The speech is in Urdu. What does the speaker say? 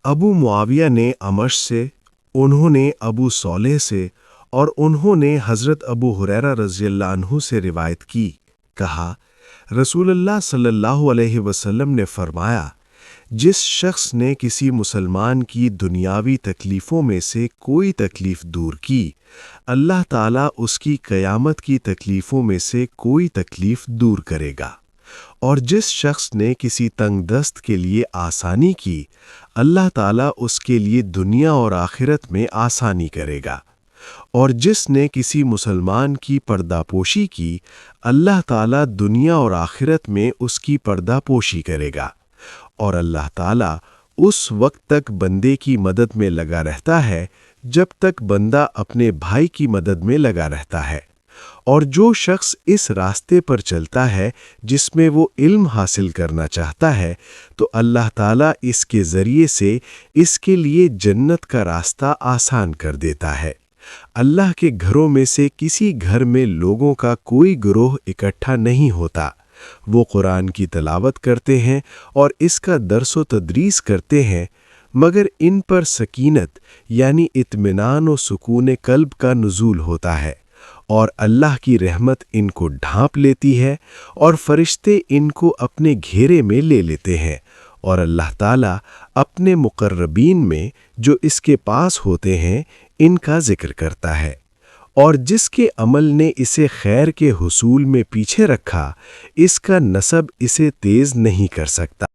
ابو معاویہ نے امش سے، انہوں نے ابو صالح سے اور انہوں نے حضرت ابو ہریرہ رضی اللہ عنہ سے روایت کی، کہا رسول اللہ صلی اللہ علیہ وسلم نے فرمایا، جس شخص نے کسی مسلمان کی دنیاوی تکلیفوں میں سے کوئی تکلیف دور کی، اللہ تعالیٰ اس کی قیامت کی تکلیفوں میں سے کوئی تکلیف دور کرے گا، اور جس شخص نے کسی تنگ دست کے لیے آسانی کی، اللہ تعالیٰ اس کے لیے دنیا اور آخرت میں آسانی کرے گا، اور جس نے کسی مسلمان کی پردہ پوشی کی، اللہ تعالیٰ دنیا اور آخرت میں اس کی پردہ پوشی کرے گا، اور اللہ تعالیٰ اس وقت تک بندے کی مدد میں لگا رہتا ہے جب تک بندہ اپنے بھائی کی مدد میں لگا رہتا ہے، اور جو شخص اس راستے پر چلتا ہے جس میں وہ علم حاصل کرنا چاہتا ہے تو اللہ تعالیٰ اس کے ذریعے سے اس کے لیے جنت کا راستہ آسان کر دیتا ہے۔ اللہ کے گھروں میں سے کسی گھر میں لوگوں کا کوئی گروہ اکٹھا نہیں ہوتا، وہ قرآن کی تلاوت کرتے ہیں اور اس کا درس و تدریس کرتے ہیں، مگر ان پر سکینت یعنی اطمینان و سکون قلب کا نزول ہوتا ہے، اور اللہ کی رحمت ان کو ڈھانپ لیتی ہے، اور فرشتے ان کو اپنے گھیرے میں لے لیتے ہیں، اور اللہ تعالیٰ اپنے مقربین میں جو اس کے پاس ہوتے ہیں ان کا ذکر کرتا ہے، اور جس کے عمل نے اسے خیر کے حصول میں پیچھے رکھا، اس کا نسب اسے تیز نہیں کر سکتا۔